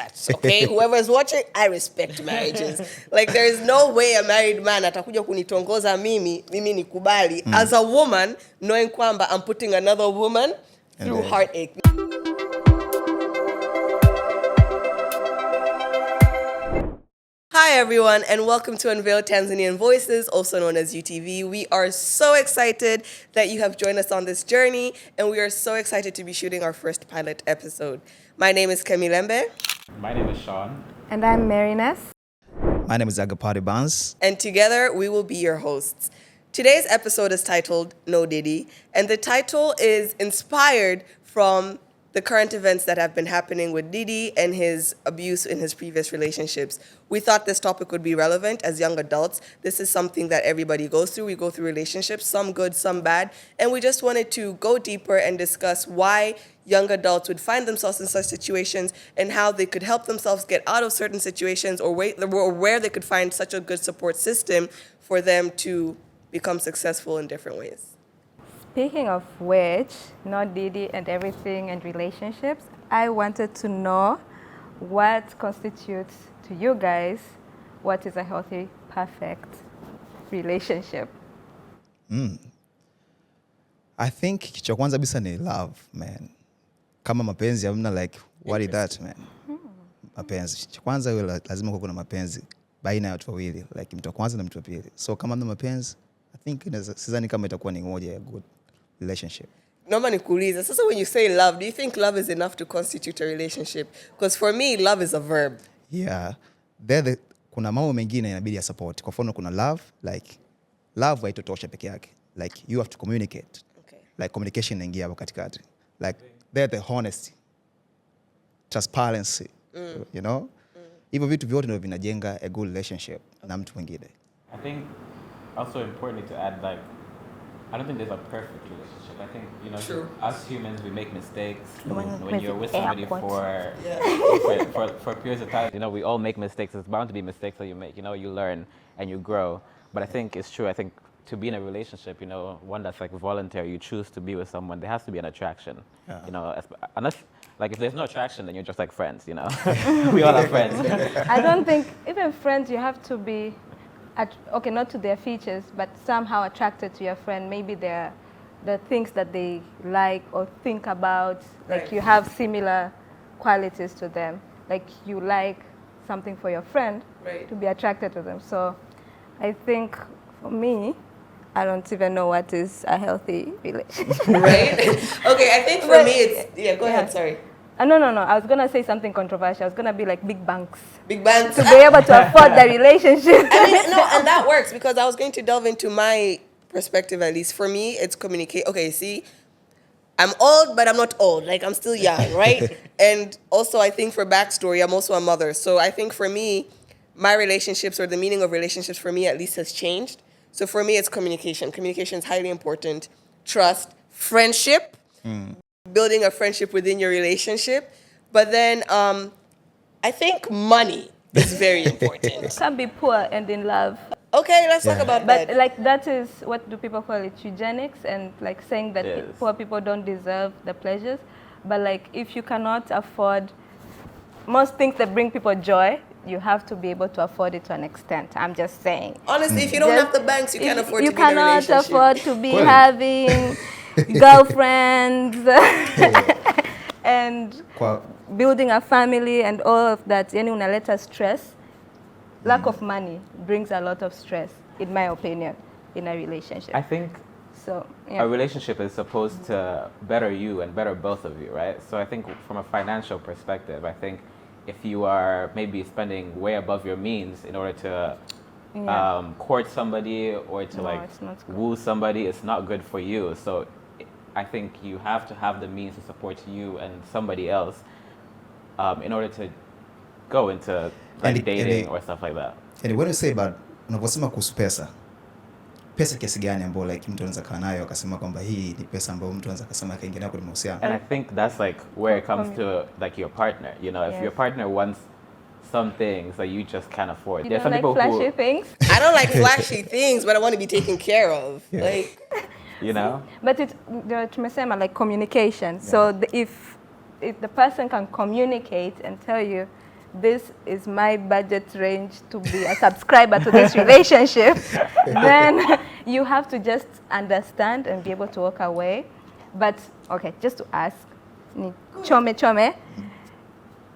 that, okay? Whoever is watching, I respect marriages. Like, there is no way a married man atakuja kunitongoza mimi nikubali as a woman, knowing kwamba I'm putting another woman through heartache. Hi everyone, and welcome to Unveil Tanzanian Voices, also known as UTV. We are so excited that you have joined us on this journey, and we are so excited to be shooting our first pilot episode. My name is Kemilembe. My name is Sean. And I'm Mariness. My name is Agapati Barnes. And together we will be your hosts. Today's episode is titled No Diddy, and the title is inspired from the current events that have been happening with Diddy and his abuse in his previous relationships. We thought this topic would be relevant as young adults. This is something that everybody goes through. We go through relationships, some good, some bad. And we just wanted to go deeper and discuss why young adults would find themselves in such situations and how they could help themselves get out of certain situations, or where they could find such a good support system for them to become successful in different ways. Speaking of which, not Diddy and everything and relationships, I wanted to know what constitutes to you guys what is a healthy, perfect relationship. I think cha kwanza bisa ni love, man. Kama mapenzi hamna, like what is that, man? Mapenzi. Cha kwanza lazima kuwe na mapenzi baina ya watu wawili, like mtu wa kwanza na mtu wa pili. So kama hamna mapenzi, I think sidhani kama itakuwa ni moja ya good relationship. Naomba nikuulize, sasa when you say love, do you think love is enough to constitute a relationship? Because for me, love is a verb. Yeah. Kuna mambo mengine inabidi ya support. Kwa mfano kuna love, like love haitotosha peke yake. Like you have to communicate. Okay. Like communication inaingia hapo katikati. Like the honesty, transparency, you know? Hivyo vitu vyote ndio vinajenga a good relationship na mtu mwingine. I think also importantly to add, like, I don't think there's a perfect relationship. I think, you know, True. As humans, we make mistakes. When You're with somebody for periods of time, you know, we all make mistakes. There's bound to be mistakes that you make. You know, you learn and you grow. But I think it's true. I think to be in a relationship, you know, one that's like voluntary, you choose to be with someone, there has to be an attraction. Yeah. You know, unless, like, if there's no attraction, then you're just like friends, you know. We all are friends. I don't think, even friends, you have to be, okay, not to their features, but somehow attracted to your friend. Maybe they're the things that they like or think about, like right. You have similar qualities to them. Like you like something for your friend, right. To be attracted to them. So I think for me, I don't even know what is a healthy relationship. Right? Okay, I think for me it's, go ahead, sorry. No. I was going to say something controversial. I was going to be like big banks. Big banks. To be able to afford the relationship. I mean, no, and that works because I was going to delve into my perspective, at least. For me, it's communicate. Okay, see, I'm old, but I'm not old. Like, I'm still young, right? And also, I think for backstory, I'm also a mother. So I think for me, my relationships, or the meaning of relationships for me at least, has changed. So for me, it's communication. Communication is highly important. Trust, friendship, building a friendship within your relationship. But then I think money is very important. Can't be poor and in love. Okay, let's talk about that. But like that is, what do people call it? Eugenics, and like saying that Yes. poor people don't deserve the pleasures. But like if you cannot afford most things that bring people joy, you have to be able to afford it to an extent. I'm just saying. Honestly, if you don't have the banks, you can't afford to be in a relationship. You cannot afford to be having girlfriends and building a family and all of that. Yani unaleta stress. Lack of money brings a lot of stress, in my opinion, in a relationship. I think so. Yeah. a relationship is supposed to better you and better both of you, right? So I think from a financial perspective, I think if you are maybe spending way above your means in order to court somebody or to woo somebody, it's not good for you. So I think you have to have the means to support you and somebody else in order to go into like dating or stuff like that. And when you say about unaposema kuhusu pesa kiasi gani ambayo like mtu anaweza kaa nayo akasema kwamba hii ni pesa ambayo mtu anaweza kusema kaingia kwenye mahusiano? And I think that's like where it comes to like your partner. You know, if your partner wants some things that you just can't afford. You don't like flashy things? I don't like flashy things, but I want to be taken care of. Yeah. Like, you know? But tumesema like communication. Yeah. So if the person can communicate and tell you, this is my budget range to be a subscriber to this relationship, then you have to just understand and be able to walk away. But okay, just to ask, chome,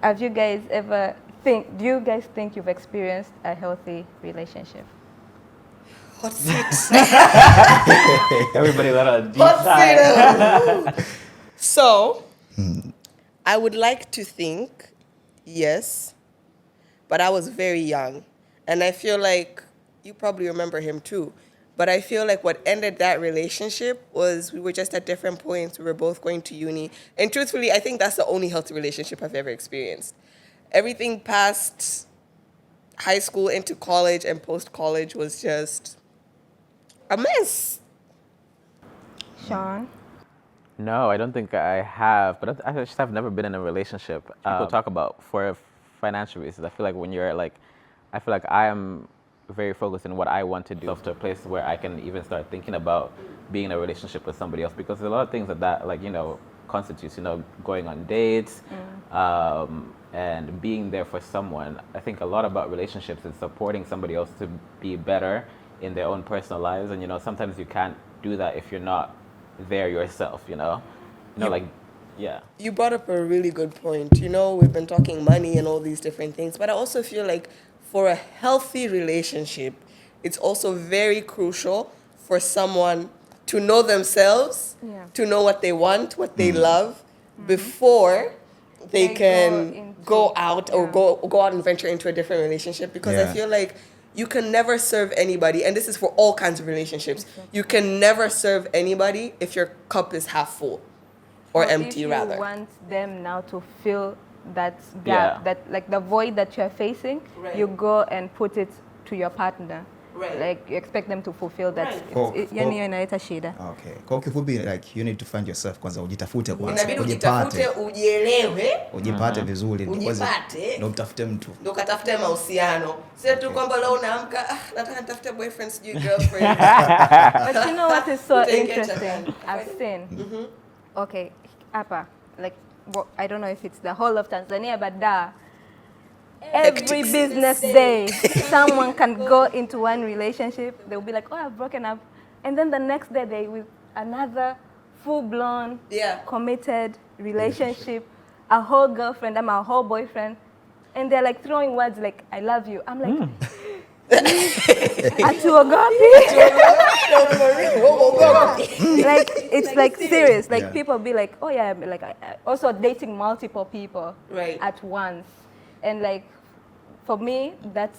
have you guys ever do you guys think you've experienced a healthy relationship? Hot seat. Everybody let a deep Hot sigh. seat. So, I would like to think yes, but I was very young. And I feel like you probably remember him too. But I feel like what ended that relationship was we were just at different points. We were both going to uni. And truthfully, I think that's the only healthy relationship I've ever experienced. Everything past high school into college and post-college was just a mess. Sean? No, I don't think I have, but I just have never been in a relationship. People talk about for financial reasons. I feel like when you're like, I feel like I am very focused on what I want to do to a place where I can even start thinking about being in a relationship with somebody else, because there's a lot of things that like, you know, constitutes, you know, going on dates and being there for someone. I think a lot about relationships is supporting somebody else to be better in their own personal lives. And, you know, sometimes you can't do that if you're not there yourself, you know, like, yeah. You brought up a really good point. You know, we've been talking money and all these different things, but I also feel like for a healthy relationship, it's also very crucial for someone to know themselves, to know what they want, what they love, before they can go out or go out and venture into a different relationship. Because I feel like you can never serve anybody, and this is for all kinds of relationships. You can never serve anybody if your cup is half full or empty, rather. If you want them now to fill that gap, that like the void that you're facing, you go and put it to your partner. Right. Like you expect them to fulfill that. Right. Yani inaleta shida. Okay. Kwa kifupi, like you need to find yourself kwanza, ujitafute kwanza. Inabidi ujitafute, ujielewe, Ujipate vizuri, ujipate, ndio utafute mtu. ndio katafute mahusiano. Sio tu kwamba leo unaamka, nataka nitafute boyfriend, sijui girlfriend. But you know what is so interesting? I've seen. Okay, hapa, like, I don't know if it's the whole of Tanzania, but every business day, someone can go into one relationship. They'll be like, oh, I've broken up. And then the next day, they with another full-blown, committed relationship, a whole girlfriend, a whole boyfriend. And they're like throwing words like, I love you. I'm like, like, it's like serious. Like people be like, oh yeah, like also dating multiple people at once. And like, for me, that's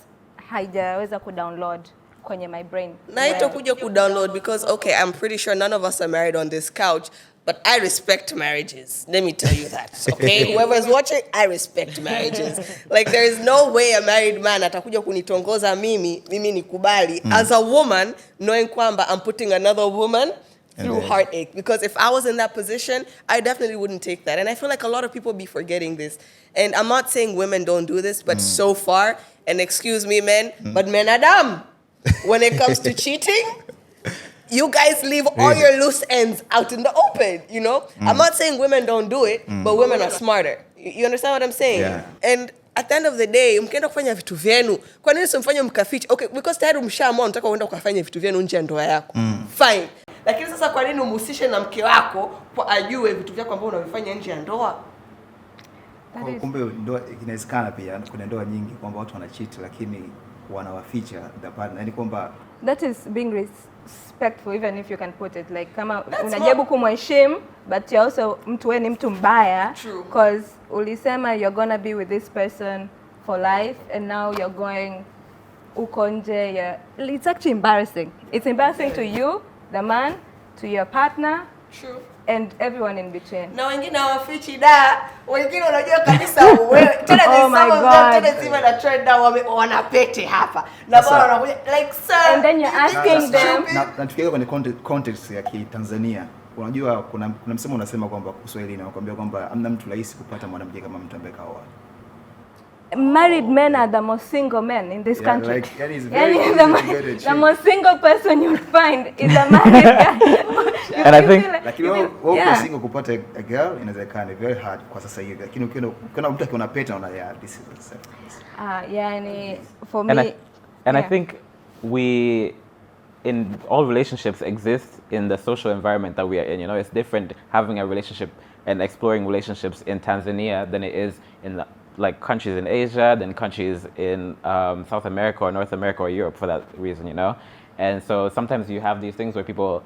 haijaweza kudownload kwenye my brain. Na itakuja kudownload because, okay, I'm pretty sure none of us are married on this couch, but I respect marriages. Let me tell you that, okay? Whoever's watching, I respect marriages. Like, there is no way a married man atakuja kunitongoza mimi nikubali. As a woman, knowing kwamba I'm putting another woman through heartache. Because if I was in that position, I definitely wouldn't take that. And I feel like a lot of people be forgetting this. And I'm not saying women don't do this, but so far, and excuse me, men, but men are dumb. When it comes to cheating, you guys leave all your loose ends out in the open, you know? I'm not saying women don't do it, but women are smarter. You understand what I'm saying? Yeah. And at the end of the day, mkienda kufanya vitu vyenu, kwa nini simfanye mkafiche? Okay, because tayari mshaamua unataka uenda ukafanya vitu vyenu nje ya ndoa yako. Fine. Lakini sasa kwa nini umhusishe na mke wako kwa ajue vitu vyako ambavyo unavifanya nje ya ndoa? Kumbe ndoa inawezekana pia, kuna ndoa nyingi kwamba watu wanacheat lakini wanawaficha the partner. Yaani kwamba that is being respectful, even if you can put it like kama unajaribu kumheshimu but you also wewe ni mtu mbaya because ulisema you're gonna be with this person for life and now you're going uko nje. It's actually embarrassing. It's embarrassing to you, the man, to your partner. True. And everyone in between. Na wengine hawafichi wengine unajua kabisa wewe tena tena zima na trend wana pete hapa. Na bwana wanakuja like sir. And then you're asking them. Na tukiweka kwenye context ya Tanzania, unajua kuna msemo unasema kwamba Kiswahili inakwambia kwamba hamna mtu rahisi kupata mwanamke kama mtu ambaye kaoa. married men are the most single men in this country. Like, and it's very easy the, to get a the chick. most single person you'll find is a married guy. And I think- Like, uko single kupata a girl inawezekana very hard kwa sasa hivi. Lakini ukiona mtu akiona peta unaona this is the same. Yani for me I think we in all relationships exist in the social environment that we are in. You know, it's different having a relationship and exploring relationships in Tanzania than it is in like countries in Asia, than countries in South America or North America or Europe for that reason, you know? And so sometimes you have these things where people,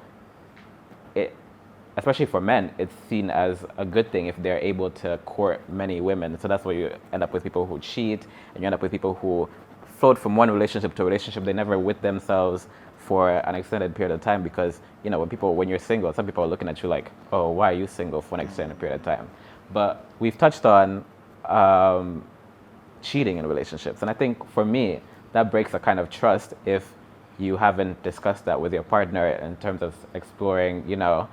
especially for men, it's seen as a good thing if they're able to court many women. So that's why you end up with people who cheat, and you end up with people who float from one relationship to a relationship. They never with themselves for an extended period of time because, you know, when you're single, some people are looking at you like, oh, why are you single for an extended period of time? But we've touched on cheating in relationships. And I think for me, that breaks a kind of trust if you haven't discussed that with your partner in terms of exploring, you know,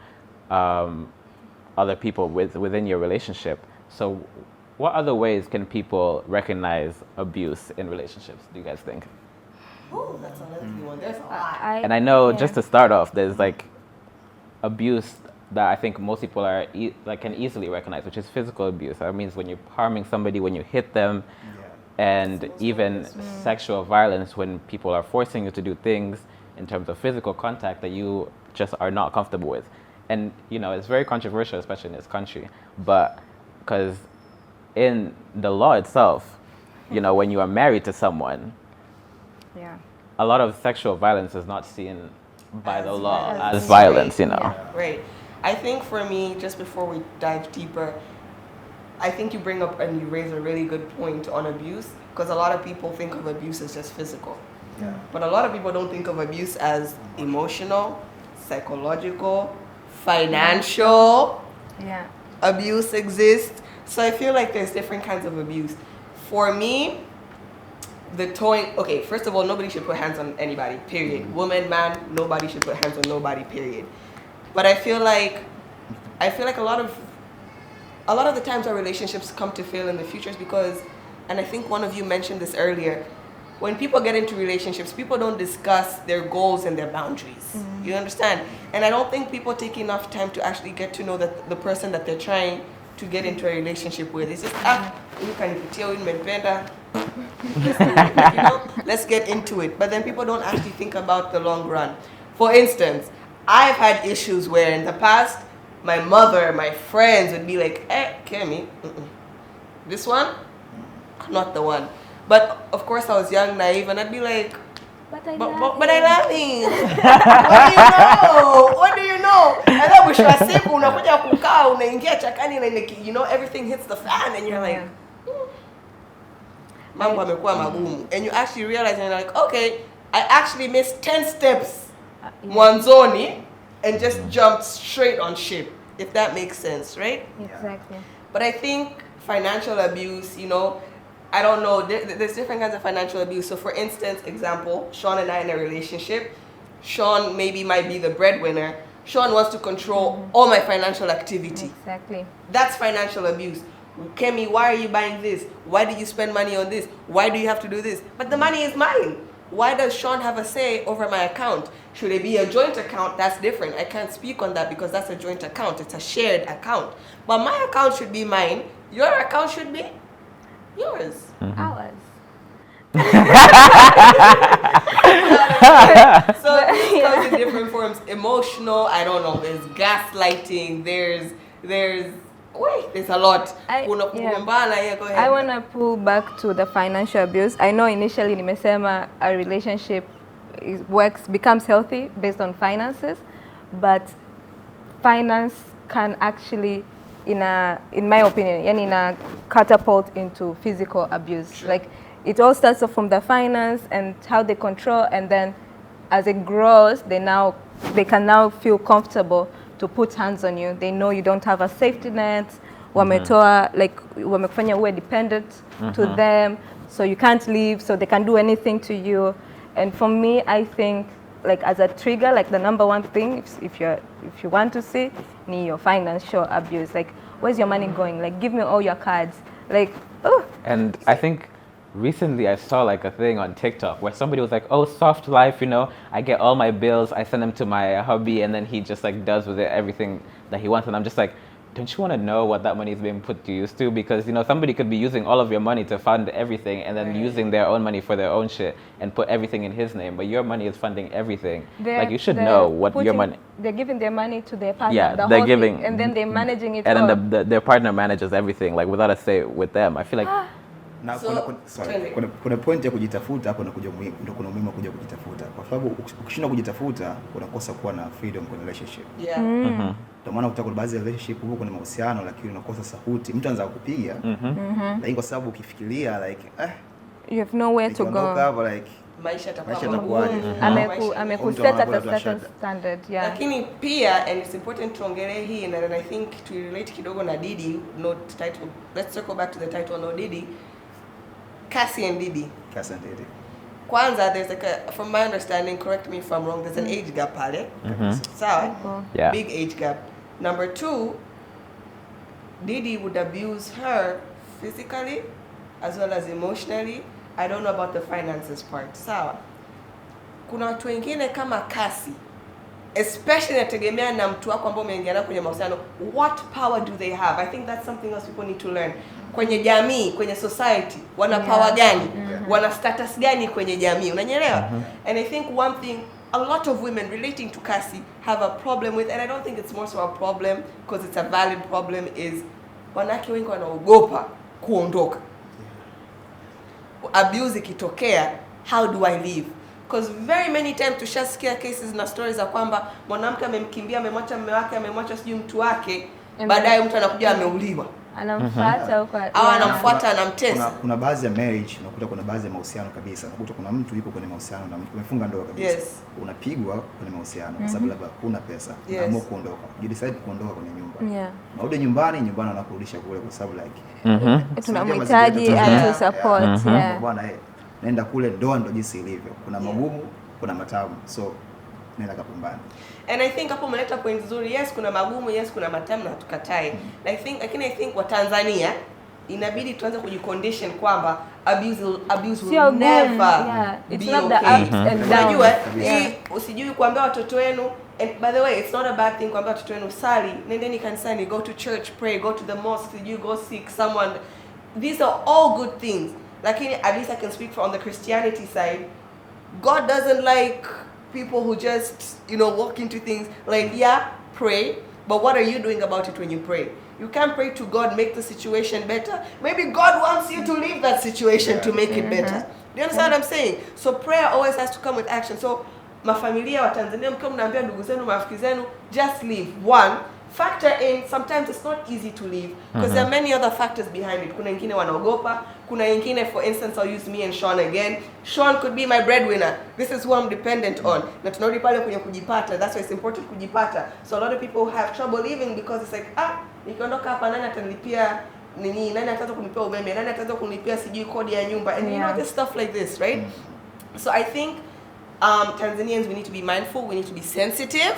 other people within your relationship. So what other ways can people recognize abuse in relationships, do you guys think? Oh, that's a lengthy one. There's a lot. And I know just to start off, there's like abuse that I think most people are can easily recognize, which is physical abuse. That means when you're harming somebody, when you hit them, and even sexual violence when people are forcing you to do things in terms of physical contact that you just are not comfortable with. And you know, it's very controversial, especially in this country, but because in the law itself, you know, when you are married to someone, a lot of sexual violence is not seen by the law as violence, you know. Right. I think for me, just before we dive deeper, I think you bring up and you raise a really good point on abuse, because a lot of people think of abuse as just physical. But a lot of people don't think of abuse as emotional, psychological, financial. Abuse exists. So I feel like there's different kinds of abuse. For me, the towing, okay, first of all, nobody should put hands on anybody, period. Woman, man, nobody should put hands on nobody, period. But I feel like a lot of the times our relationships come to fail in the future is because, and I think one of you mentioned this earlier, when people get into relationships, people don't discuss their goals and their boundaries. You understand? And I don't think people take enough time to actually get to know the person that they're trying to get into a relationship with. It's just, you can tell you know, let's get into it. But then people don't actually think about the long run. For instance, I've had issues where in the past, my mother, my friends would be like, Kemi, this one, not the one. But of course I was young, naive, and I'd be like, but I love him. What do you know? And then mwisho wa siku unakuja kukaa unaingia chakani na you know everything hits the fan and you're like, mambo yamekuwa magumu. And you actually realize and you're like, okay, I actually missed 10 steps mwanzoni and just jumped straight on ship, if that makes sense, right? Exactly. But I think financial abuse, you know, I don't know, there's different kinds of financial abuse. So for instance, example, Sean and I in a relationship, Sean maybe might be the breadwinner. Sean wants to control all my financial activity. Exactly. That's financial abuse. Kemi, why are you buying this? Why do you spend money on this? Why do you have to do this? But the money is mine. Why does Sean have a say over my account? Should it be a joint account? That's different. I can't speak on that because that's a joint account. It's a shared account. But my account should be mine. Your account should be yours. Ours. So it comes in different forms. Emotional, I don't know. There's gaslighting. There's a lot. I Go ahead. I want to pull back to the financial abuse. I know initially nimesema a relationship becomes healthy based on finances, but finance can actually, in my opinion, catapult into physical abuse. Sure. Like it all starts off from the finance and how they control, and then as it grows, they can now feel comfortable to put hands on you. They know you don't have a safety net. Wamekufanya uwe dependent to them, so you can't leave, so they can do anything to you. And for me, I think like as a trigger, like the number one thing, if you want to see, ni your financial abuse. Like, where's your money going? Like, give me all your cards. Like, oh. And I think recently I saw like a thing on TikTok where somebody was like, "Oh, soft life, you know, I get all my bills, I send them to my hubby, and then he just like does with it everything that he wants." And I'm just like, don't you want to know what that money is being put to use to? Because you know somebody could be using all of your money to fund everything, and then using their own money for their own shit and put everything in his name. But your money is funding everything. Like you should know what your money. They're giving their money to their partner. Yeah, the they're whole giving, thing, and then they're managing it. and all. then their partner manages everything, like without a say with them. I feel like. Na So, kuna point ya kujitafuta hapo, ndio kuna umuhimu kuja kujitafuta, kwa sababu ukishindwa kujitafuta unakosa kuwa na freedom kwenye relationship. Yeah. Ndio maana utakuta baadhi ya relationship huko kuna mahusiano lakini unakosa sauti, mtu anaanza kukupiga lakini kwa sababu ukifikiria like you have nowhere to go. Hapo like Maisha yatakuwaje? Amekuset at a certain standard. Yeah. Lakini pia, and it's important tuongelee hii, and I think to relate kidogo na Diddy, no title. Let's circle back to the title, no Diddy. Cassie and Diddy. Kwanza, there's like a, from my understanding, correct me if I'm wrong, there's an age gap pale. Sawa? Yeah. Big age gap. Number two, Diddy would abuse her physically as well as emotionally. I don't know about the finances part. Sawa? Kuna watu wengine kama Cassie, especially nategemea na mtu wako ambao umeingiana kwenye mahusiano, what power do they have? I think that's something else people need to learn. Kwenye jamii, kwenye society, wana power gani? Wana status gani kwenye jamii? Unanielewa? And I think one thing a lot of women relating to Cassie have a problem with, and I don't think it's more so a problem because it's a valid problem, is wanawake wengi wanaogopa kuondoka. Abuse ikitokea, how do I leave? Because very many times tushasikia cases na stories za kwamba mwanamke amemkimbia, amemwacha mume wake, amemwacha sijui mtu wake, baadaye mtu anakuja ameuliwa. Anamfuata huko. Au anamfuata, anamtesa. Kuna baadhi ya marriage unakuta kuna baadhi ya mahusiano kabisa. Unakuta kuna mtu yuko kwenye mahusiano na mtu amefunga ndoa kabisa. Yes. Unapigwa kwenye mahusiano kwa sababu labda huna pesa. Unaamua kuondoka. You decide kuondoka kwenye nyumba. Yeah. Unarudi nyumbani wanakurudisha kule kwa sababu like tunamhitaji atu support. Yeah. Bwana naenda kule, ndoa ndo jinsi ilivyo. Kuna magumu, kuna matamu. So nenda kapambana. And I think hapo umeleta point nzuri. Yes, kuna magumu, yes, kuna matamu na tukatai. I think wa Tanzania inabidi tuanze kujicondition kwamba abuse will never be it's not okay. The ups and downs. Unajua, usijui kuambia watoto wenu, and by the way, it's not a bad thing kuambia watoto wenu sali, nendeni kanisani, go to church, pray, go to the mosque, you go seek someone. These are all good things. Lakini at least I can speak from the Christianity side. God doesn't like people who just, walk into things like, pray, but what are you doing about it when you pray? You can't pray to God, make the situation better. Maybe God wants you to leave that situation to make it better. Do you understand what I'm saying? So prayer always has to come with action. So mafamilia wa Tanzania, mkiwa mnaambia ndugu zenu, marafiki zenu, just leave. One, factor in, sometimes it's not easy to leave because there are many other factors behind it. Kuna wengine wanaogopa, kuna wengine, for instance, I'll use me and Sean again. Sean could be my breadwinner. This is who I'm dependent on. Na tunarudi pale kwenye kujipata. That's why it's important kujipata. So a lot of people have trouble leaving because it's like, nikiondoka hapa nani atanilipia nini? Nani ataanza kunilipia umeme? Nani ataanza kunilipia sijui kodi ya nyumba? And this stuff like this, right? So I think Tanzanians, we need to be mindful, we need to be sensitive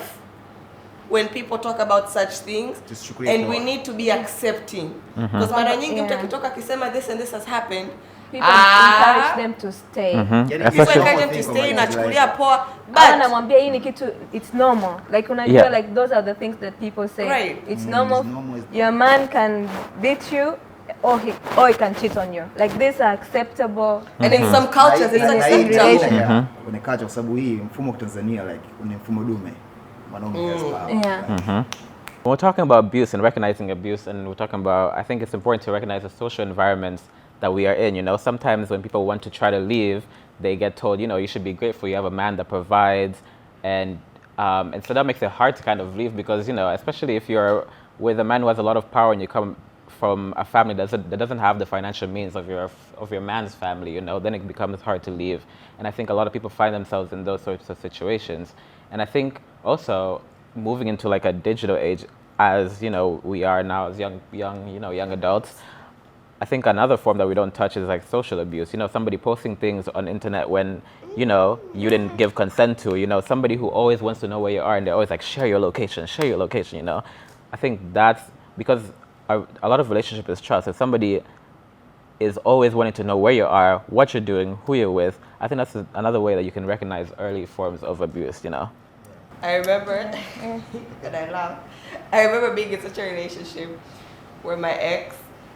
when people talk about such things, and we need to be accepting. Because mara nyingi mtu akitoka akisema this and this has happened, people encourage them to stay. People encourage them to stay, nachukulia poa, but namwambia hii ni kitu, it's normal. Like unajua, like those are the things that people say. Right. It's normal. Your man can beat you, or he can cheat on you. Like these are acceptable. And in some cultures it's acceptable. Kwenye culture, kwa sababu hii mfumo wa Tanzania like ni mfumo dume. When we're talking about abuse and recognizing abuse, and we're talking about, I think it's important to recognize the social environments that we are in. Sometimes when people want to try to leave, they get told, you should be grateful you have a man that provides, and so that makes it hard to kind of leave because, especially if you're with a man who has a lot of power and you come from a family that doesn't have the financial means of your man's family, then it becomes hard to leave. And I think a lot of people find themselves in those sorts of situations. And I think also moving into like a digital age, as we are now as young adults, I think another form that we don't touch is like social abuse. Somebody posting things on internet when you didn't give consent to. Somebody who always wants to know where you are and they're always like, share your location. I think that's because a lot of relationship is trust. If somebody is always wanting to know where you are, what you're doing, who you're with. I think that's another way that you can recognize early forms of abuse, you know? I remember, and I laugh, I remember being in such a relationship where my ex,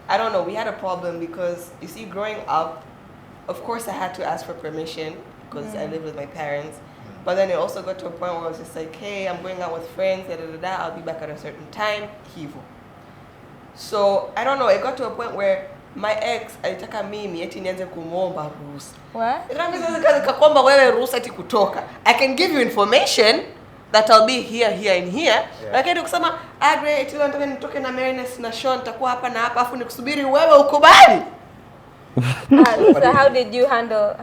I don't know, we had a problem because, you see, growing up, of course I had to ask for permission because I lived with my parents. But then it also got to a point where I was just like, hey, I'm going out with friends, I'll be back at a certain time, hivo. So, I don't know, it got to a point where my ex alitaka mimi eti nianze kumuomba ruhusa. What? Nikakwamba wewe ruhusa eti kutoka. I can give you information that I'll be here and here. Lakini kusema Agre eti leo nataka nitoke na Marinus na Sean nitakuwa hapa na hapa afu nikusubiri wewe ukubali. So how did you handle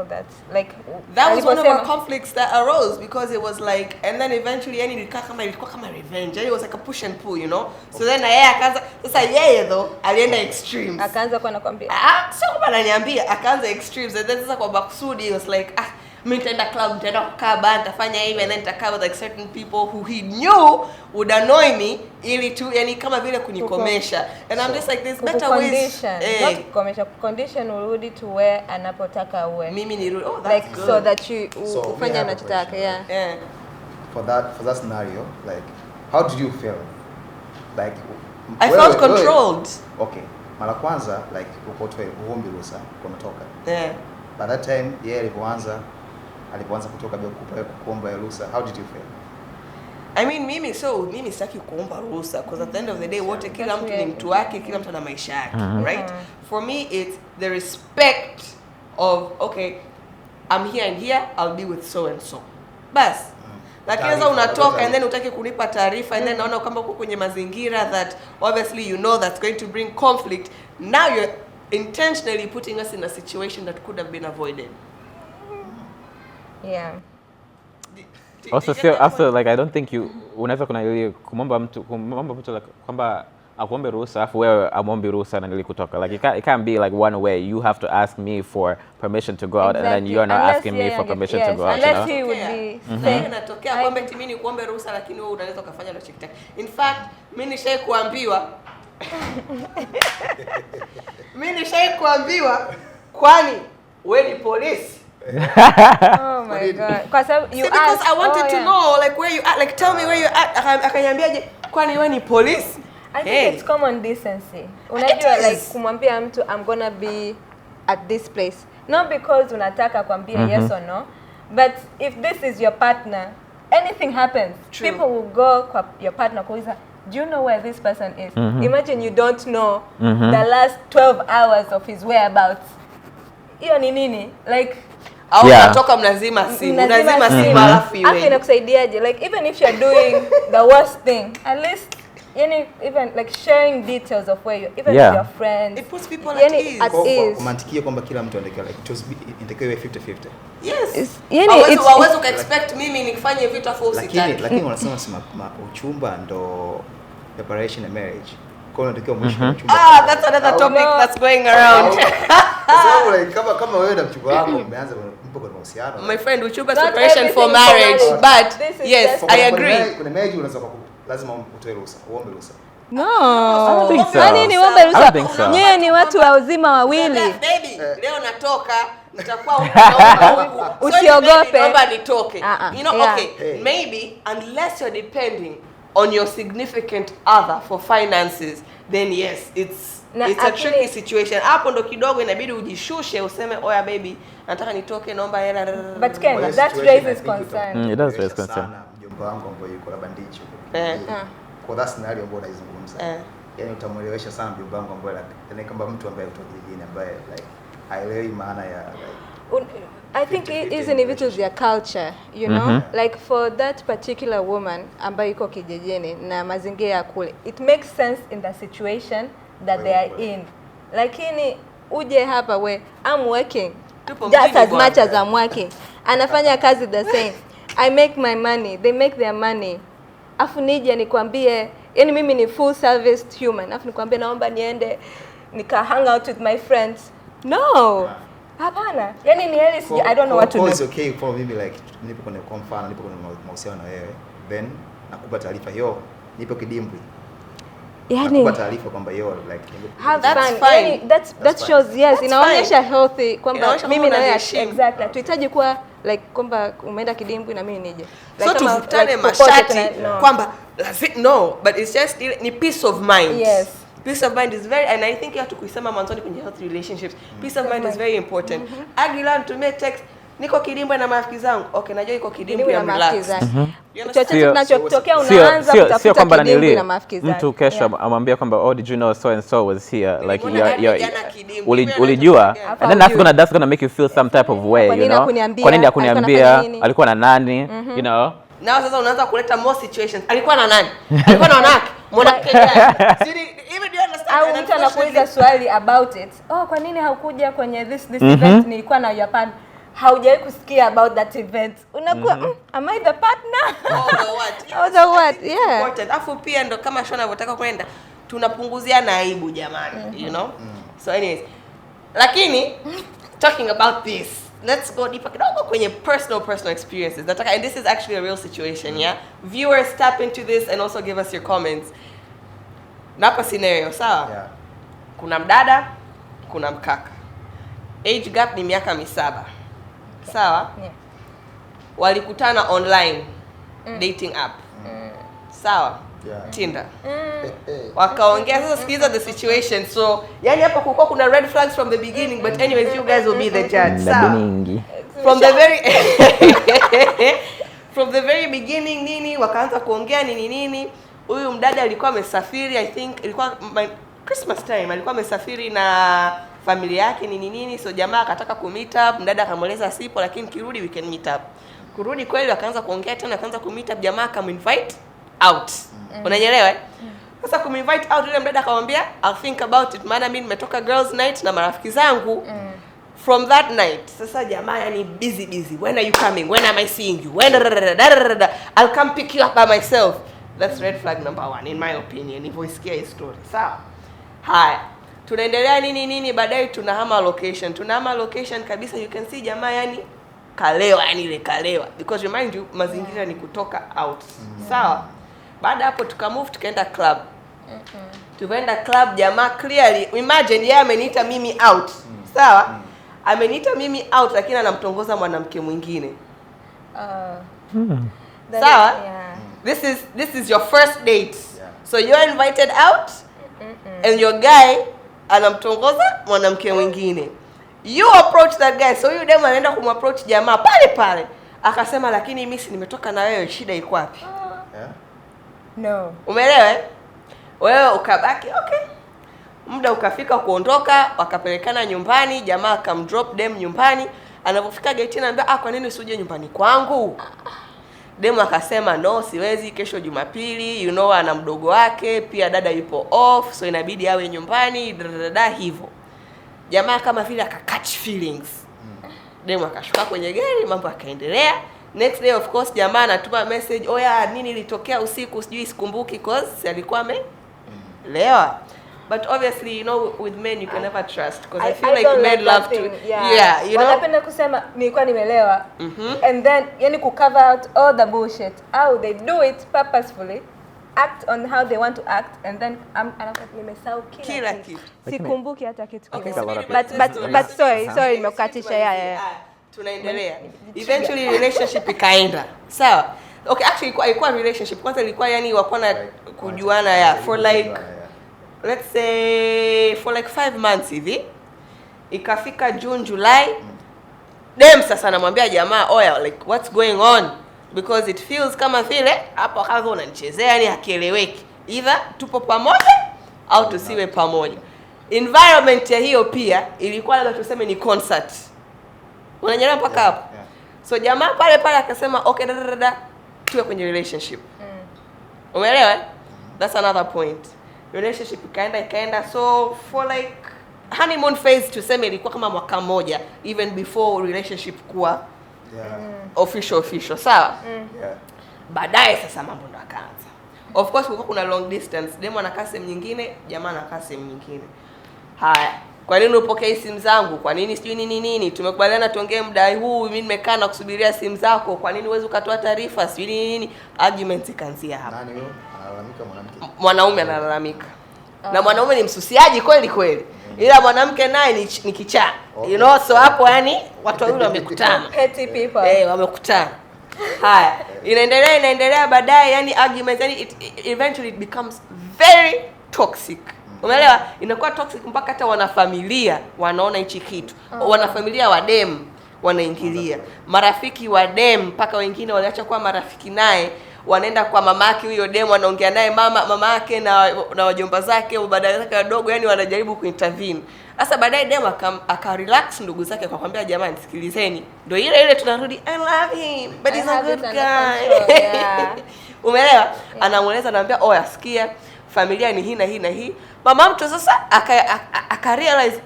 that? Like that was one of our conflicts that arose because it was like, and then eventually ilikuwa kama revenge. It was like a push and pull, you know. So then yeye akaanza sasa yeye though alienda extremes. Akaanza kwa nakwambia. Sio kama ananiambia, akaanza extremes and then sasa kwa makusudi it was like mimi nitaenda club, nitaenda kukaa bar, nitafanya hivi and then nitakaa with like certain people who he knew would annoy me ili tu yani kama vile kunikomesha. And I'm just like there's better ways. Not kukomesha, condition urudi to where anapotaka uwe. Mimi nirudi. Oh, that's like good. so that you So, ufanye anachotaka, yeah. For that scenario, like how did you feel? Like I felt controlled. Okay. Mara kwanza like ukotoe uombi ruhusa kumetoka. Yeah. By that time yeye alipoanza kutoka bila kuomba ruhusa, how did you feel? I mean mimi sitaki kuomba ruhusa because at the end of the day wote kila mtu ni mtu wake, kila mtu ana maisha yake, right? For me it's the respect of okay, I'm here and here, I'll be with so and so. Bas. Lakini sasa unatoka and then utaki kunipa taarifa and then naona kama uko kwenye mazingira that obviously you know that's going to bring conflict. Now you're intentionally putting us in a situation that could have been avoided. Yeah. Also like I don't think you unaweza kuna ile kumomba mtu like kwamba akuombe ruhusa afu wewe amombe ruhusa na kutoka. Like it can't be like one way. You have to ask me for permission to go out and then you're not asking me for permission to go out, unless you know? he would be saying natokea kwamba eti mimi nikuombe ruhusa lakini wewe unaweza kufanya unachotaka. In fact, mimi nishai kuambiwa kwani wewe ni polisi. Oh my God. Because I wanted to know like where you at, like tell me where you at. Akaniambiaje kwani wewe ni polisi? I think it's common decency. Unajua like kumwambia mtu I'm gonna be at this place. Not because unataka kwambia yes or no, but if this is your partner, anything happens. True. People will go kwa your partner kuuliza, do you know where this person is? Imagine you don't know the last 12 hours of his whereabouts. Hiyo ni nini? Like au natoka mnazima simu alafu iwe. Afi inakusaidiaje? Like even if you're doing the worst thing, at least even like sharing details of where you even with your friends, it puts people at ease. Kumantikia kwamba kila mtu anatakiwa like inatakiwa 50-50. Yes. Hawezi expect mimi nifanye vitu afu usitaki. Lakini wanasema uchumba ndo preparation and marriage. Kwa hiyo unatakiwa mwisho uchumba. That's another topic that's going around. So like kama wewe na mchumba wako umeanza mpo kwa mahusiano. My friend, uchumba preparation for marriage, but yes, I agree. Kuna marriage unaweza lazima utoe ruhusa, uombe ruhusa. No. I don't think so. Kwani ni uombe I don't think ruhusa? so. Nyewe ni watu wazima wawili. Baby, leo natoka, nitakuwa huko. Usiogope. Naomba nitoke. You know, Yeah. okay, maybe unless you're depending on your significant other for finances, then yes, it's a tricky situation. Hapo ndo kidogo inabidi ujishushe useme oya baby, nataka nitoke naomba hela. But Ken, that raises concern. It does raise concern. Mjomba wangu ambaye yuko labda ndicho. Kwa that scenario ambayo unaizungumza. Yaani utamuelewesha sana mjomba wangu ambaye yani kama mtu ambaye kutoka kijijini ambaye like haelewi maana ya like I think isn't it is their culture, you know? Like for that particular woman ambayo iko kijijini na mazingira ya kule, it makes sense in the situation that they are in. Lakini uje hapa we I'm working just as much as I'm working. Anafanya kazi the same. I make my money, they make their money. Afu nije nikwambie, yani mimi ni full service human. Afu nikwambie naomba niende nika hang out with my friends. No. Hapana. Yani ni heli I don't know what to do. It's okay for mimi like nipo kwenye kwa mfano nipo kwenye mahusiano na wewe, then nakupa taarifa hiyo nipo kidimbwi. nakupa taarifa kwamba like have fun. Yani that shows yes, inaonyesha healthy kwamba mimi na wewe exactly. Tuhitaji kuwa like kwamba umeenda kidimbwi na mimi nije. Like so tuvutane mashati kwamba no, but it's just ni peace of mind. Yes. Peace of mind is very, and I think you have to kusema mwanzoni kwenye healthy relationships. Peace of mind is very important. Agila nitumie text niko kidimbwi na marafiki zangu. Okay, najua iko kidimbwi ya relax. Chochote kinachotokea unaanza kutafuta sio kwamba kidimbwi na marafiki zangu. Mtu kesho amwambia kwamba oh, did you know so and so was here, like ulijua, and then that's gonna make you feel some type of way, you know. Kwa nini hakuniambia? Alikuwa na nani? You know. Now sasa unaanza kuleta more situations. Alikuwa na nani? Alikuwa na wanawake. Mwanamke gani? Even do you understand? Au mtu anakuuliza swali about it. Oh, kwa nini haukuja kwenye this event nilikuwa na Japan? Haujawahi kusikia about that event. Unakuwa am I the partner? Oh the what? Yeah. Important. Afu pia ndo kama Shona anataka kwenda tunapunguzia na aibu jamani, you know? So anyways. Lakini talking about this, let's go deeper kidogo kwenye personal experiences. Nataka, and this is actually a real situation, yeah? Viewers, tap into this and also give us your comments. Napa scenario, sawa? Yeah. Kuna mdada, kuna mkaka. Age gap ni miaka 7. Sawa? Yeah. Walikutana online dating app. Sawa? Yeah. Tinder. Wakaongea. Sasa sikiliza the situation. So, yani hapa kulikuwa kuna red flags from the beginning, but anyways you guys will be the judge. Sawa? From the very beginning nini wakaanza kuongea nini. Huyu mdada alikuwa amesafiri, I think ilikuwa Christmas time, alikuwa amesafiri na familia yake nini, so jamaa akataka ku-meet up, mdada akamweleza sipo, lakini kirudi we can meet up. Kurudi kweli akaanza kuongea tena, akaanza ku-meet up, jamaa akam-invite out. Unanielewa? Sasa kum-invite out yule mdada akamwambia I'll think about it, maana mimi nimetoka girls night na marafiki zangu. From that night, sasa jamaa yani busy. When are you coming? When am I seeing you? When I'll come pick you up by myself. That's red flag number 1 in my opinion. Nilivyosikia hii story. Sawa? Haya. Tunaendelea nini baadaye tunahama location kabisa. You can see jamaa yani kalewa, yani ile kalewa, because remind you mazingira ni kutoka out. Sawa? Baada hapo tukamove tukaenda club. Tukaenda club, jamaa clearly imagine yeye ameniita mimi out. Sawa? Ameniita mimi out lakini anamtongoza mwanamke mwingine. Sawa? This is your first date. So you're invited out and your guy anamtongoza mwanamke mwingine. You approach that guy. So you dem anaenda kumapproach jamaa pale. Akasema lakini mimi si nimetoka na wewe, shida iko wapi? No. Umeelewa? Wewe ukabaki okay. Muda ukafika kuondoka, wakapelekana nyumbani, jamaa akamdrop dem nyumbani. Anapofika gate anambia kwa nini usije nyumbani kwangu? Dem akasema no, siwezi, kesho Jumapili, you know ana mdogo wake, pia dada yupo off, so inabidi awe nyumbani, hivyo. Jamaa kama vile akacatch feelings. Dem akashuka kwenye gari, mambo akaendelea. Next day of course jamaa anatuma message, oya nini ilitokea usiku, sijui sikumbuki cause alikuwa amelewa. But obviously, you know, with men you can never trust, because I feel like men love to, yeah, you know. Wanapenda kusema nilikuwa nimelewa, and then yani ku cover out all the bullshit. How they do it purposefully, act on how they want to act, and then nimesahau kila kitu. Sikumbuki hata kitu kimoja. But sorry nimekukatisha. Yeah. Tunaendelea. Eventually relationship ikaenda. Sawa. Okay, actually ilikuwa relationship. Kwanza ilikuwa yani wako na kujuana for like let's say for like 5 months hivi. Ikafika June, July. Dem sasa anamwambia jamaa, oya, like what's going on? Because it feels kama vile hapo kaza unanichezea, yani hakieleweki. Either tupo pamoja au tusiwe pamoja. Environment ya hiyo pia ilikuwa labda tuseme ni concert. Unanyelewa mpaka hapo? So jamaa pale akasema okay, tuwe kwenye relationship. Umeelewa? That's another point. Relationship ikaenda, so for like honeymoon phase tuseme ilikuwa kama mwaka mmoja, even before relationship kuwa official, sawa? Baadaye sasa mambo ndo akaanza. Of course kulikuwa kuna long distance, demo anakaa sehemu nyingine, jamaa anakaa sehemu nyingine. Haya, kwa nini upokee simu zangu? Kwa nini sijui nini? Tumekubaliana tuongee muda huu, mimi nimekaa na kusubiria simu zako. Kwa nini uweze ukatoa taarifa? Sijui nini? Argument ikaanzia hapa. Nani huyo? Analalamika mwanamke. Mwanaume analalamika. na mwanaume ni msusiaji kweli kweli, ila mwanamke naye ni kichaa. You know, so hapo yani watu wawili wamekutana. Petty people. Wamekutana. Haya, inaendelea baadaye, yani arguments, yani eventually it becomes very toxic. Umeelewa? Inakuwa toxic mpaka hata wanafamilia wanaona hichi kitu. Wanafamilia wa dem wanaingilia. Marafiki wa dem mpaka wengine waliacha kuwa marafiki naye, wanaenda kwa mamake huyo dem, wanaongea naye mama yake na wajomba zake, baadaye zake wadogo, yani wanajaribu kuintervene. Sasa baadaye dem aka-relax ndugu zake kwa kwambia, jamani sikilizeni, ndio ile tunarudi, I love him but he's a good guy. Yeah. Umeelewa? Anamueleza, anamwambia asikia familia ni hii na hii na hii. Mama mtu sasa aka realize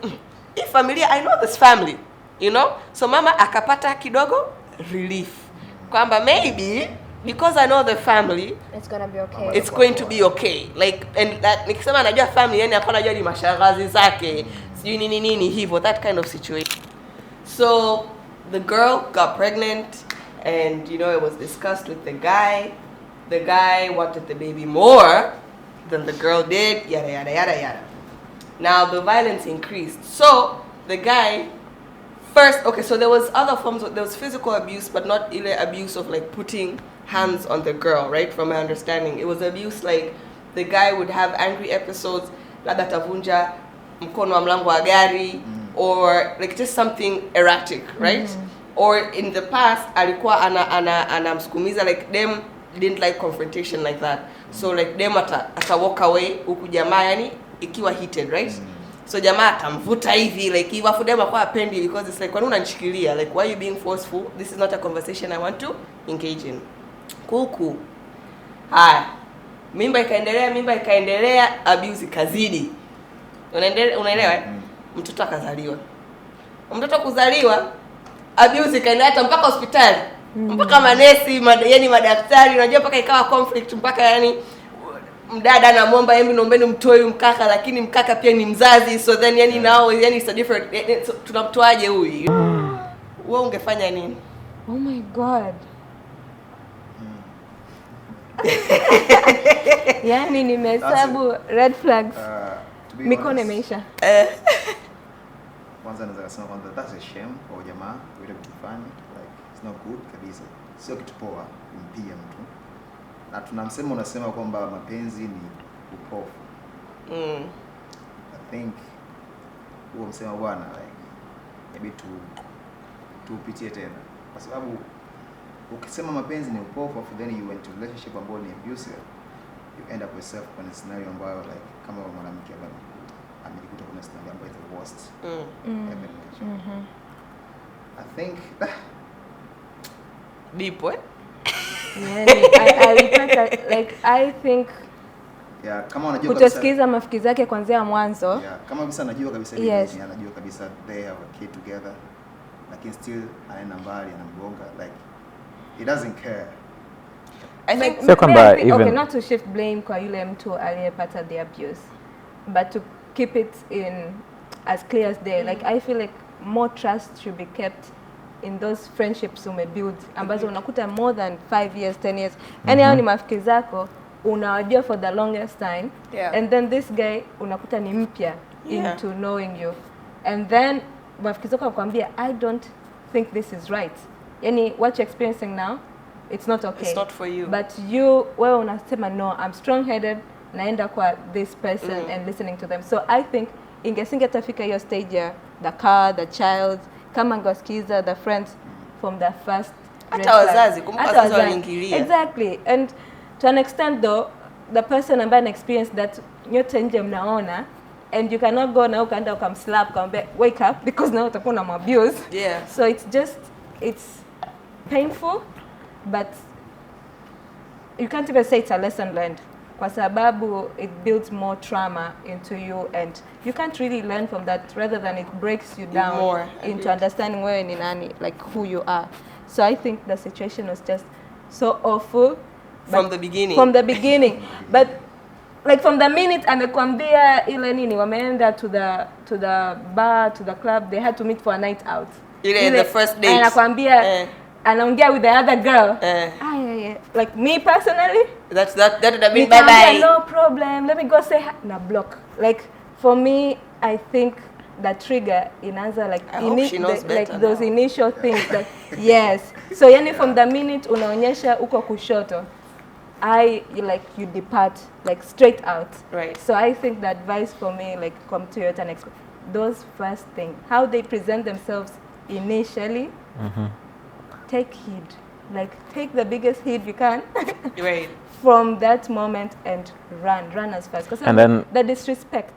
hii familia, I know this family, you know, so mama akapata kidogo relief kwamba maybe because I know the family, it's going to be okay. It's going to be okay. Like, and that nikisema anajua family, yani hapana anajua ni mashangazi zake, sijui nini hivyo, that kind of situation. So the girl got pregnant, and you know, it was discussed with the guy. The guy wanted the baby more than the girl did, yada yada yada yada. Now the violence increased. So the guy first, okay, so there was other forms there was physical abuse, but not really abuse of like putting hands on the girl, right? From my understanding, it was abuse like the guy would have angry episodes, labda tavunja mkono wa mlango wa gari, or like just something erratic, right? Or in the past alikuwa anamsukumiza, like them didn't like confrontation like that, so like them ata walk away huku jamaa yani ikiwa heated, right? So jamaa atamvuta hivi like hivi, afu dem akwa apendi because it's like, kwa nini unanishikilia, like why are you being forceful, this is not a conversation I want to engage in. Kuku. Haya. Mimba ikaendelea, abuse ikazidi. Unaelewa? Mtoto akazaliwa. Mtoto kuzaliwa, abuse ikaendelea hata mpaka hospitali. Mpaka manesi, yani madaktari, unajua mpaka ikawa conflict, mpaka yani mdada anamwomba hebu naombeni mtoe mkaka, lakini mkaka pia ni mzazi, so then yani now yani it's a different, tunamtoaje huyu? Wewe ungefanya nini? Oh my god. Yani nimehesabu red flags. Mikono imeisha. Kwanza naweza kusema kwanza that's a shame kwa jamaa ile kufanya, like it's not good kabisa. Sio kitu poa kumpiga mtu. Na tunamsema unasema kwamba mapenzi ni upofu. I think huo msema bwana like maybe tupitie tena, kwa sababu ukisema mapenzi ni upofu afu then you went to relationship ambayo ni abusive, you end up yourself in a scenario ambayo like kama mwanamke ambaye amejikuta kuna scenario ambayo is the worst ever. I think Deep what? I think kama unajua kutosikiza mafikiri zake kuanzia mwanzo. Kama kabisa anajua kabisa anajua kabisa they have a kid together, lakini still anaenda mbali anamgonga, like he doesn't care. I think Okay, not to shift blame kwa yule mtu aliyepata the abuse, but to keep it in as clear as day. Like I feel like more trust should be kept in those friendships umebuild ambazo unakuta more than 5 years 10 years, yani hao ni mafikiri zako unawajua for the longest time, and then this guy unakuta ni mpya into knowing you, and then mafikiri zako wakwambia I don't think this is right, yani what you're experiencing now it's not okay, it's not for you, but wewe unasema no, I'm strong headed, naenda kwa this person and listening to them. So I think ingesingetafika hiyo stage ya the car, the child, kama ngosikiza the friends from the first, hata wazazi, kumbuka wazazi waliingilia. Exactly. And to an extent though, the person ambaye experience that nyote nje mnaona, and you cannot go na ukaenda ukamslap ukamwambia wake up because now utakuwa na abuse. So it's painful, but you can't even say it's a lesson learned, kwa sababu it builds more trauma into you, and you can't really learn from that, rather than it breaks you down more into understanding wewe ni nani, like who you are. So I think the situation was just so awful from the beginning. But like from the minute amekwambia ile nini, wameenda to the bar, to the club, they had to meet for a night out, ile the first date, anakwambia anaongea with the other girl, like me personally that would have been bye-bye. No problem, let me go say hi. Na block. Like, for me, I think the trigger in answer, like, I hope she knows better like those now. initial things that, yes. So, yani from the minute unaonyesha uko kushoto, you depart, like, straight out. Right. So I think the advice for me, like, come to your turn, those first things, how they present themselves initially, take heed. Like, take the biggest heed you can. Right. From that moment and run as fast. Because then the disrespect.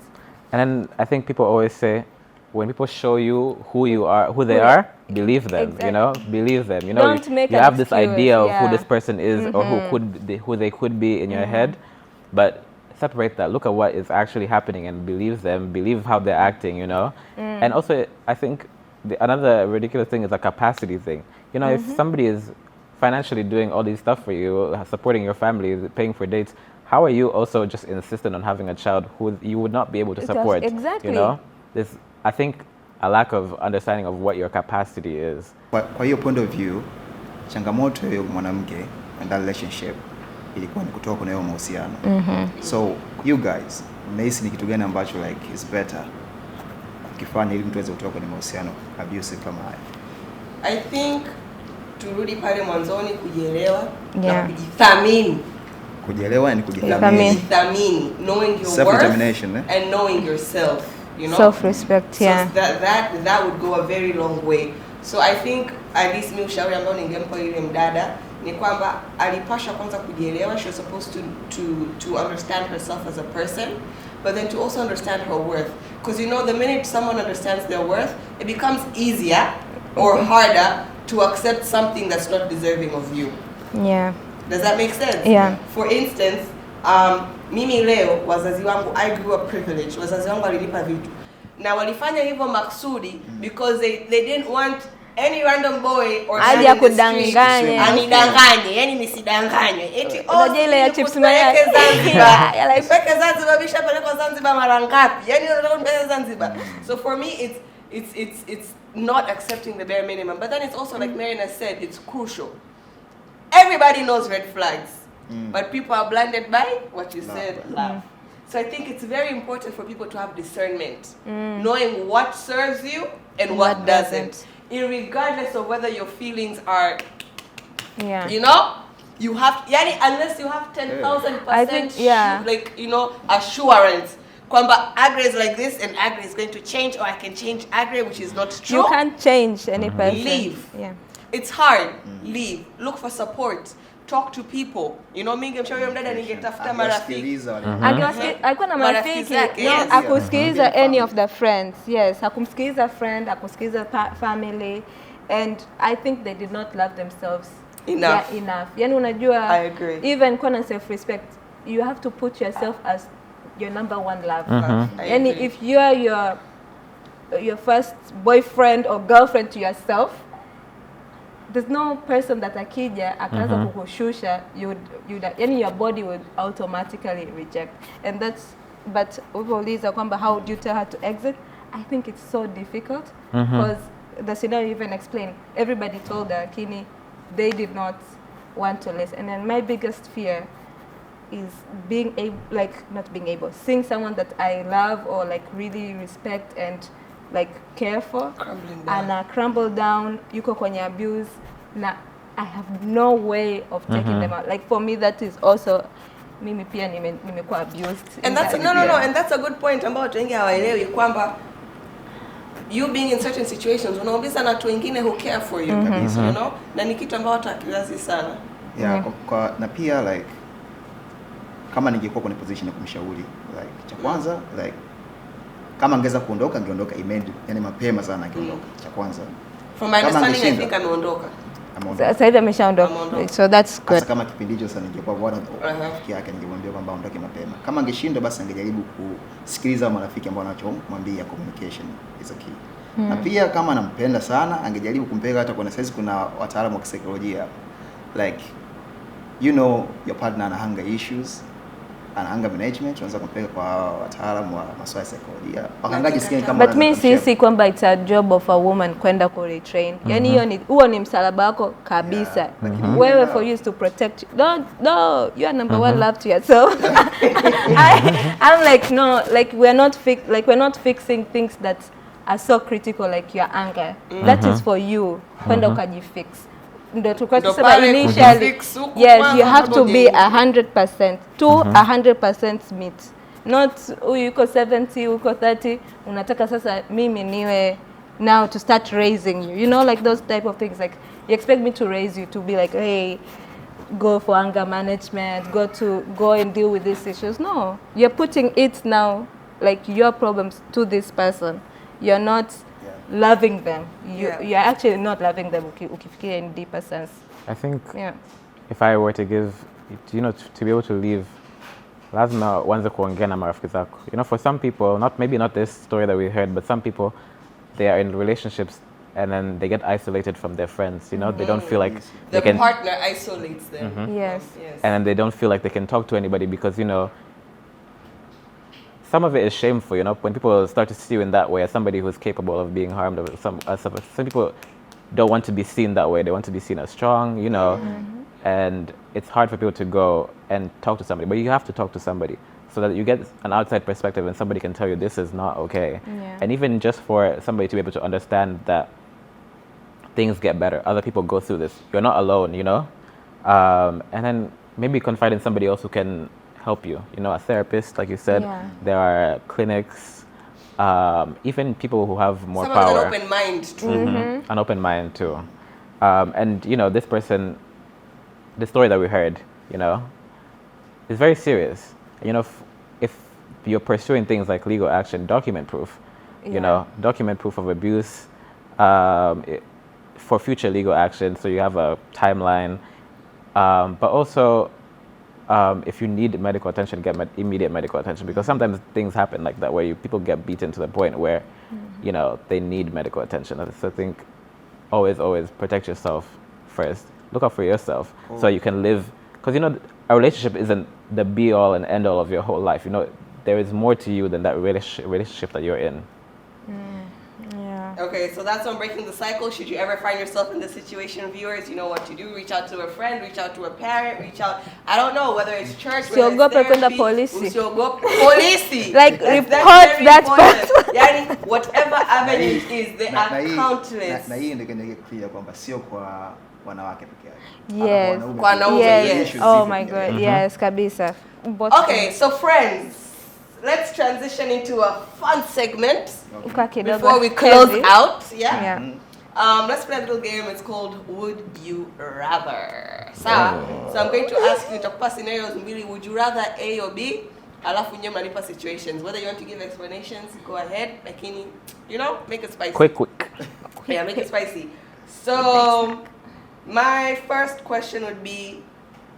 And then I think people always say, when people show you who you are, who they are, believe them. Exactly. You know, believe them. You know, Don't make you an have this excuse, idea of who yeah. this person is or who they could be in your head, but separate that. Look at what is actually happening and believe them. Believe how they're acting. You know, and also I think another ridiculous thing is a capacity thing. You know, if somebody is financially doing all these stuff for you, supporting your family, paying for dates, how are you also just insistent on having a child who you would not be able to support? Exactly. You know, there's, I think, a lack of understanding of what your capacity is. Kwa hiyo point of view, changamoto ya mwanamke and that relationship ilikuwa ni kutoka kwenye mahusiano. So you guys, mnahisi ni kitu gani ambacho like is better ukifanya ili mtu aweze kutoka kwenye mahusiano abusive kama haya? I think turudi pale mwanzoni, kujielewa Yeah. na kujithamini. Kujielewa ni kujithamini. Kujithamini, knowing your worth Self-determination, and knowing yourself, you know. Self-respect, yeah. So that would go a very long way. So I think at least mi ushauri ambao ningempa yule mdada ni kwamba alipasha kwanza kujielewa. She was supposed to understand herself as a person, but then to also understand her worth. Because you know, the minute someone understands their worth, it becomes easier or harder to accept something that's not deserving of you. Yeah. Does that make sense? Yeah. For instance, mimi leo wazazi wangu, I grew up privileged. Wazazi wangu walinipa vitu. Na walifanya hivyo maksudi because they didn't want any random boy or Hadi akudanganye. Anidanganye, yani nisidanganywe. Eti Unajua ile ya chips mayai. nipeleke Zanzibar. Yeah, like- Nipeleke Zanzibar, bisha pelekwa Zanzibar mara ngapi? Yani unataka nipeleke Zanzibar. So for me it's not accepting the bare minimum. But then it's also like Marina said, it's crucial. Everybody knows red flags, but people are blinded by what you said, love. So I think it's very important for people to have discernment, knowing what serves you and what doesn't. Irregardless of whether your feelings are, Yeah. you know, you have, yani, unless you have 10,000% I think, yeah. like, you know, assurance. Kwamba Agre is like this and Agre is going to change, or I can change Agre, which is not true. You can't change any person. Leave. Yeah. It's hard. Leave. Look for support. Talk to people. You know, mingi mshauri mdada ningetafuta marafiki. Alikuwa na Marafiki marafiki, zake, no, yes. akusikiliza any of the friends. Yes, hakumsikiliza friend, akusikiliza family, and I think they did not love themselves Enough. Yeah, enough. Yani unajua, I agree. even kwa na self-respect, you have to put yourself as your number one love. I Yani agree. if you are your first boyfriend or girlfriend to yourself, there's no person that akija akaanza kukushusha, yani your body would automatically reject. And that's, but uliuliza kwamba how do you tell her to exit? I think it's so difficult because the scenario even explained, everybody told her, Kini, they did not want to listen. And then my biggest fear is being able, like, not being able, seeing someone that I love or like really respect and like care for, Crumbling down. and crumble down, yuko kwenye abuse, na I have no way of taking them out. Like for me, that is also, mimi pia nimekuwa abused. And that's no, and that's a good point ambao watu wengi hawaelewi kwamba you being in certain situations unaombeza na watu wengine who care for you, you know, na ni kitu ambao watu hakiwazi sana. Yeah, na pia like kama ningekuwa kwenye position ya kumshauri, like cha kwanza like kama angeza kuondoka angeondoka yani mapema sana angeondoka. Cha kwanza. From my understanding, I think ameondoka. Sasa hivi ameshaondoka. So that's good. Sasa kama kipindi hicho sasa ningekuwa bwana rafiki yake ningemwambia kwamba aondoke mapema. Kama angeshindwa basi angejaribu kusikiliza marafiki ambao wanachomwambia, communication is a key. Na pia kama anampenda sana angejaribu kumpeleka hata kwa sasa kuna wataalamu wa kisaikolojia, like you know your partner ana hunger issues, ana anger management, unaweza kumpeleka kwa wataalamu wa masuala ya saikolojia. Wakangaji sikini kama but me sisi kwamba it's a job of a woman kwenda ku retrain. Yani hiyo ni huo ni msalaba wako kabisa. Wewe for you is to protect. No, you are number one, love to yourself. I'm like no, like we're not fixing things that are so critical like your anger. That is for you. Kwenda ukajifix. Ndo tukasema initially, yes, you have to be 100% to 100% meet. Not uko 70, uko 30, unataka sasa mimi niwe now to start raising you. You know, like those type of things. Like you expect me to raise you to be like, hey, go for anger management, go and deal with these issues. No, you're putting it now, like your problems to this person. You're not loving them. You're actually not loving them ukifikiria in deeper sense. I think if I were to give, to be able to leave, lazima uanze kuongea na marafiki zako. You know, for some people, maybe not this story that we heard, but some people, they are in relationships and then they get isolated from their friends. You know, they don't feel like the partner isolates them. Yes. And then they don't feel like they can talk to anybody because, some of it is shameful, when people start to see you in that way as somebody who's capable of being harmed. Some people don't want to be seen that way. They want to be seen as strong, and it's hard for people to go and talk to somebody. But you have to talk to somebody so that you get an outside perspective and somebody can tell you this is not okay. Yeah. And even just for somebody to be able to understand that things get better. Other people go through this. You're not alone, and then maybe confide in somebody else who can help you. A therapist, like you said. Yeah. There are clinics, even people who have more Someone power. with an open mind too. An open mind too. And this person, the story that we heard, is very serious. If you're pursuing things like legal action, document proof. Document proof of abuse for future legal action, so you have a timeline. But also, if you need medical attention, get immediate medical attention, because sometimes things happen like that where people get beaten to the point where they need medical attention. So I think always protect yourself first. Look out for yourself so you can live, because a relationship isn't the be all and end all of your whole life. There is more to you than that relationship that you're in. Okay, so that's on breaking the cycle. Should you ever find yourself in this situation, viewers, you know what to do. Reach out to a friend, reach out to a parent, reach out, I don't know, whether it's church, whether it's therapy. Polisi. Like, report that person. Yani, whatever avenue it is, there are countless. Na hii ndio clear kwamba sio kwa wanawake pekee yake. Yes. Kwa wanaume, yes. Oh my God, yes, kabisa. Okay, so friends, let's transition into a fun segment before we close out. Let's play a little game. It's called Would You Rather. So I'm going to ask you to pass scenarios mbili. Would you rather A or B? Alafu nye mnanipa situations. Whether you want to give explanations, go ahead. Lakini, make it spicy. Quick. Yeah, make it spicy. So my first question would be,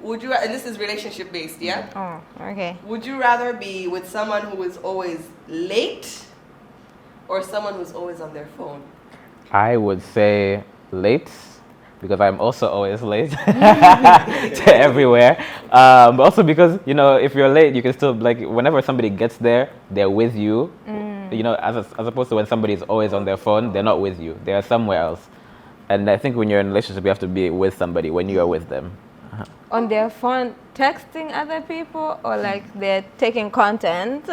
would you, and this is relationship based, yeah? Oh, okay. Would you rather be with someone who is always late or someone who's always on their phone? I would say late, because I'm also always late to everywhere. But also because, if you're late, you can still, like, whenever somebody gets there, they're with you. As opposed to when somebody is always on their phone, they're not with you. They are somewhere else. And I think when you're in a relationship, you have to be with somebody when you are with them. On their phone, texting other people, or like they're taking content?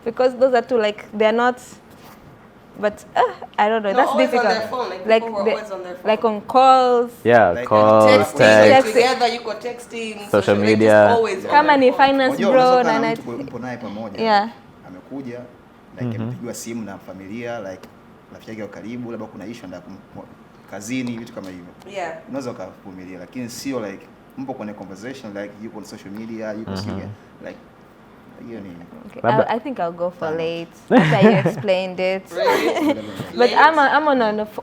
Because those are two, like, they're not, but I don't know, No, that's always difficult. on their phone, like people who are always on their phone. Like on calls. Yeah, Like calls, Texting, text. together, you go texting, Social media. media. Always on Kama their ni phone. finance Unajua bro unaweza na kuwa mpo naye pamoja. Yeah. Amekuja, like amepigiwa simu na familia, like rafiki yake wa karibu, labda kuna issue ndio kazini, vitu kama hivyo. Yeah. Unaweza kuvumilia, lakini sio like mpo kwenye conversation, like yuko on social media, yuko single, like hiyo ni. Okay. I think I'll go for late after you explained it. Really? But I'm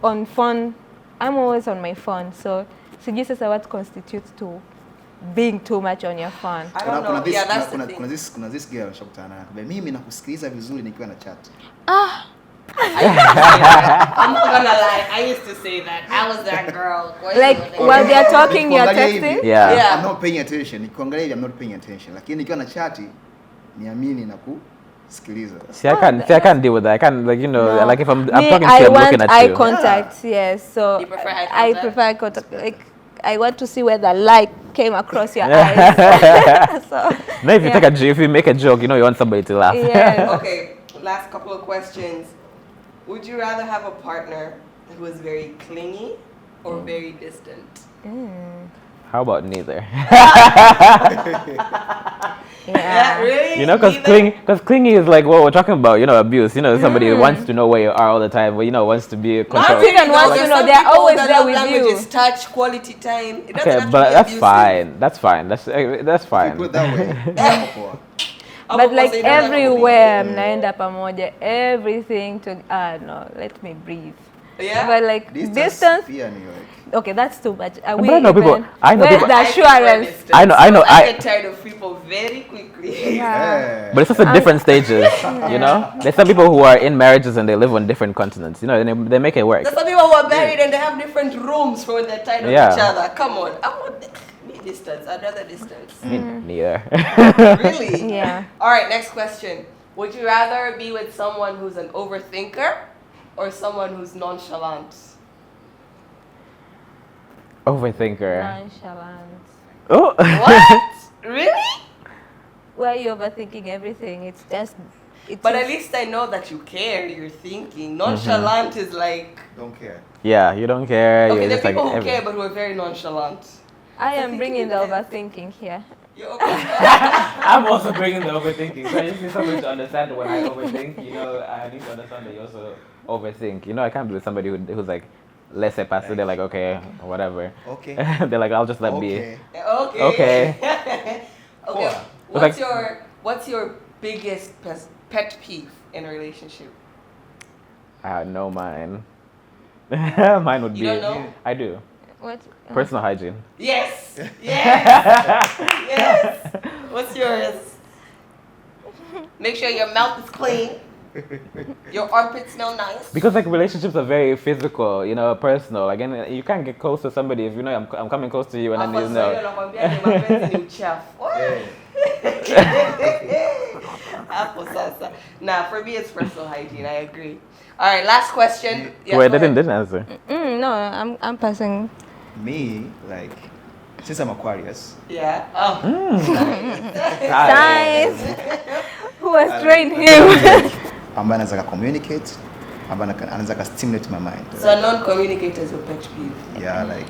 on phone. I'm always on my phone. So sijui sasa what constitutes to being too much on your phone. I don't know. Yeah, that's the thing. Kuna this girl nishakutana naye. Mimi nakusikiliza vizuri nikiwa na chat. I'm not gonna lie. I used to say that. I was that girl. Like while they are talking, you are Nikuangalia hivi, texting. Yeah. I'm not paying attention. Nikiangalia hivi, I'm not paying attention. Lakini nikiwa na chati, niamini na kusikiliza. See, I can't deal with that. I can't, like, you know, No. like if I'm Me, talking to I you, I'm want looking at eye you. contact. Yes, so You prefer eye I contact? prefer eye contact. Like I want to see where the light came across your eyes. So, No, if you take if you make a joke, you know, you want somebody to laugh. yes. Okay, last couple of questions. Would you rather have a partner who is very clingy or very distant? How about neither? Yeah. Really? You know, because clingy is like what we're talking about, you know, abuse. You know, somebody who wants to know where you are all the time, but, you know, wants to be controlled. even once you know, they're always there with you. Is touch, quality time. It doesn't Okay, have to but be that's abusive. fine. That's fine. That's If you fine. put it that way, But like It doesn't have to be- everywhere, mnaenda pamoja, everything to no, let me breathe. Yeah. But like distance, pia ni like, okay, that's too much. Are But we I know people- even- I know where's people- the assurance? I know. I get tired of people very quickly. Yeah. But it's also different stages, you know? There's some people who are in marriages and they live on different continents, you know, and they make it work. There's some people who are married and they have different rooms for when they're tired of Yeah. each other. Come on. I want me distance. I'd rather distance. Neither. Really? Yeah. All right, next question. Would you rather be with someone who's an overthinker or someone who's nonchalant? Overthinker. Nonchalant. Oh. What? Really? Why are you overthinking everything? It's just. It's But just- at least I know that you care, you're thinking. Nonchalant is like, don't care. Yeah, you don't care. okay, You're there are just like people who every- care but who are very nonchalant. I am bringing the overthinking here. You're okay. I'm also bringing the overthinking. So I just need somebody to understand when I overthink. You know, I need to understand that you also overthink. You know, I can't be with somebody who's like, let's say, pastor. They're like, okay, whatever. Okay. They're like, I'll just let be. Okay. Okay. Okay. Okay. Like- What's your biggest pet peeve in a relationship? I know mine. Mine would You be. don't know? I do. What? Personal hygiene. Yes. Yes. Yes. What's yours? Make sure your mouth is clean. Your armpits smell nice. Because like relationships are very physical, you know, personal. Like, and you can't get close to somebody if you know I'm coming close to you and then you know. Hapo sasa. Nah, for me it's personal hygiene. I agree. All right, last question. Yeah, Wait, go they ahead. didn't answer. No, I'm passing. Me, like, since I'm Aquarius, Yeah. Oh. Science. Who has trained him? ambaye anaweza ka communicate, ambaye anaweza ka stimulate my mind. So a non-communicator is your pet peeve. Yeah, like,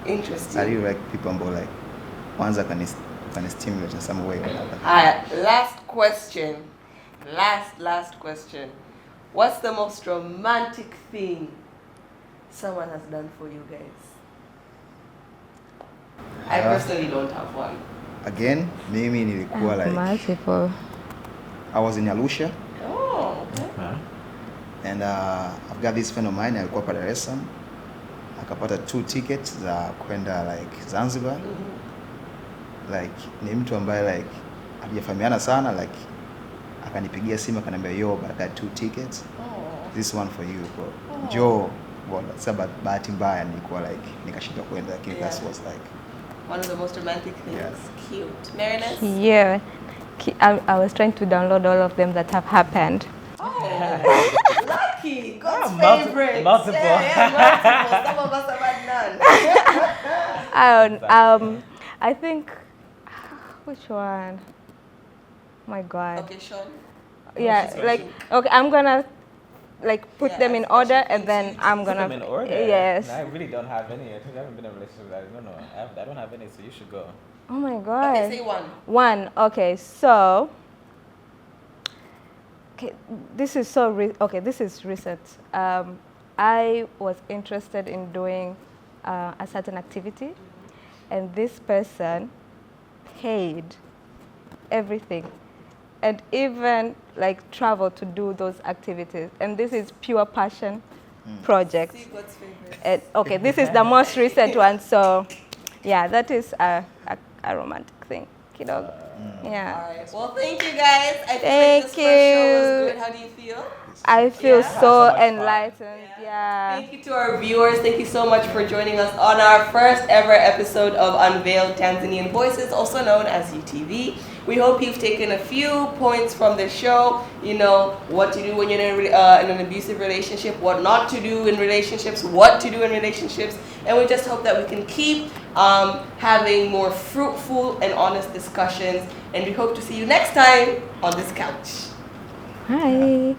Interesting. I really like people ambao like, kwanza can stimulate in some way or another. Alright, last question. Last question. What's the most romantic thing someone has done for you guys? I personally don't have one. Again, mimi nilikuwa like, Multiple. I was in Arusha Oh, okay. and I've got this friend of mine alikuwa pa Dar es Salaam, akapata 2 tickets za kwenda like Zanzibar. Like ni mtu ambaye like hatujafahamiana sana, like akanipigia simu akaniambia yo, but I got 2 tickets. This one for you bro. Joe, bwana. Sasa bahati mbaya nilikuwa like nikashindwa kwenda, lakini that was like One of the most romantic things. Yes. Cute. Marinus? Yeah. I was trying to download all of them that have happened. Oh, lucky. God's multi- favorite. multiple. Yeah, multiple. Some of us have had none. I think which one? My God. Okay, Sean. Yeah, she's like thinking. okay, I'm gonna like put Yeah, them in as order she and then thinks I'm gonna yes. I really don't have any. I haven't been in a relationship. I don't have any, so you should go. Oh my God. Okay, say one. One. Okay, so okay, this is this is recent. I was interested in doing a certain activity, and this person paid everything, and even like travel to do those activities. And this is pure passion project. See God's favorite. And, okay, this is the most recent one. So, yeah, that is a romantic thing, you know. Yeah. All right. Well, thank you guys. I feel like Thank this first show was you. good. How do you feel? I feel Yeah? so So much fun. enlightened. Yeah. Thank you to our viewers. Thank you so much for joining us on our first ever episode of Unveil Tanzanian Voices, also known as UTV. We hope you've taken a few points from the show. You know, what to do when you're in an abusive relationship, what not to do in relationships, what to do in relationships. And we just hope that we can keep having more fruitful and honest discussions. And we hope to see you next time on this couch. Hi.